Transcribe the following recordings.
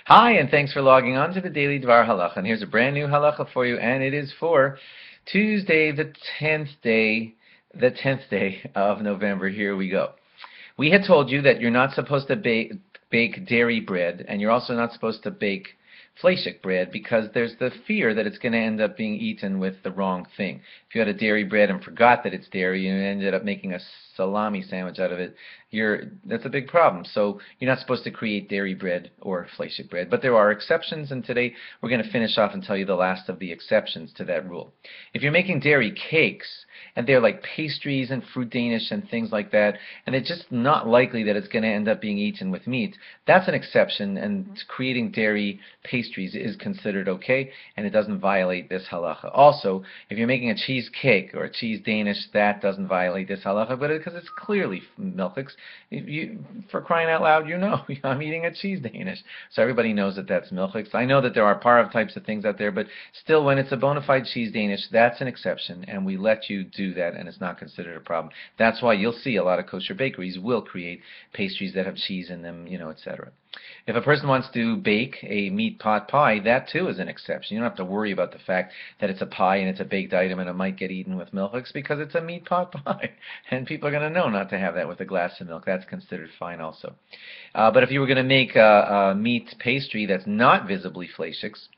Hi, and thanks for logging on to the Daily DVAR Halacha. And here's a brand new halacha for you, and it is for Tuesday, the 10th day of November. Here we go. We had told you that you're not supposed to bake dairy bread, and you're also not supposed to bake fleishik bread because there's the fear that it's going to end up being eaten with the wrong thing. If you had a dairy bread and forgot that it's dairy and ended up making a salami sandwich out of it, that's a big problem. So you're not supposed to create dairy bread or fleishik bread. But there are exceptions, and today we're going to finish off and tell you the last of the exceptions to that rule. If you're making dairy cakes, and they're like pastries and fruit Danish and things like that, and it's just not likely that it's going to end up being eaten with meat, that's an exception, and creating dairy pastries is considered okay, and it doesn't violate this halacha. Also, if you're making a cheese cake or a cheese Danish, that doesn't violate this halacha, but because it's clearly milchiks, for crying out loud, I'm eating a cheese Danish, so everybody knows that that's milchiks. I know that there are parv types of things out there, but still, when it's a bona fide cheese Danish, that's an exception, and we let you do that, and it's not considered a problem. That's why you'll see a lot of kosher bakeries will create pastries that have cheese in them, etc. If a person wants to bake a meat pot pie, that too is an exception. You don't have to worry about the fact that it's a pie and it's a baked item and it might get eaten with milchiks because it's a meat pot pie. And people are going to know not to have that with a glass of milk. That's considered fine also. But if you were going to make a meat pastry that's not visibly fleishiks,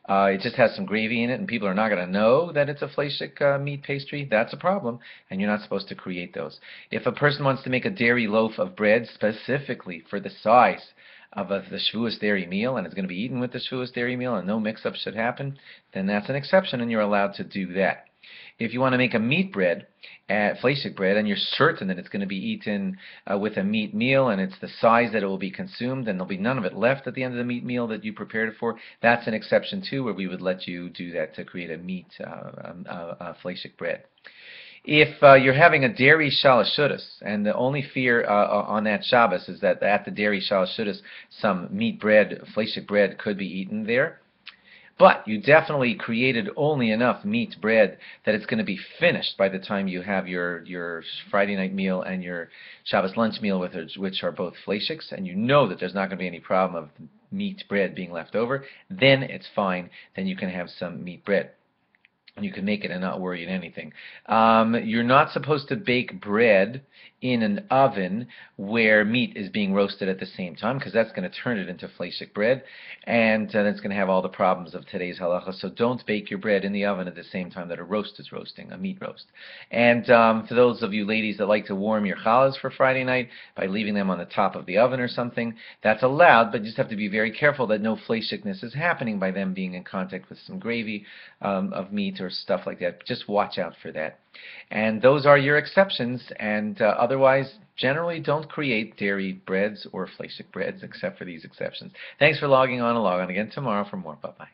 it just has some gravy in it, and people are not going to know that it's a fleishik meat pastry. That's a problem, and you're not supposed to create those. If a person wants to make a dairy loaf of bread specifically for the size of the Shavuos dairy meal, and it's going to be eaten with the Shavuos dairy meal, and no mix-up should happen, then that's an exception, and you're allowed to do that. If you want to make a meat bread, fleishik bread, and you're certain that it's going to be eaten with a meat meal, and it's the size that it will be consumed, and there'll be none of it left at the end of the meat meal that you prepared it for, that's an exception too, where we would let you do that to create a meat fleishik bread. If you're having a dairy shalashudas, and the only fear on that Shabbos is that at the dairy shalashudas some meat bread, fleishik bread, could be eaten there, but you definitely created only enough meat bread that it's going to be finished by the time you have your Friday night meal and your Shabbos lunch meal, which are both fleishiks, and you know that there's not going to be any problem of meat bread being left over, then it's fine. Then you can have some meat bread. And you can make it and not worry about anything. You're not supposed to bake bread in an oven where meat is being roasted at the same time, because that's going to turn it into fleishik bread, and that's going to have all the problems of today's halacha. So don't bake your bread in the oven at the same time that a roast is roasting, a meat roast. And for those of you ladies that like to warm your challahs for Friday night by leaving them on the top of the oven or something, that's allowed, but you just have to be very careful that no fleishikness is happening by them being in contact with some gravy of meat or stuff like that. Just watch out for that. And those are your exceptions, and otherwise, generally don't create dairy breads or fleishik breads except for these exceptions. Thanks for logging on, and log on again tomorrow for more. Bye-bye.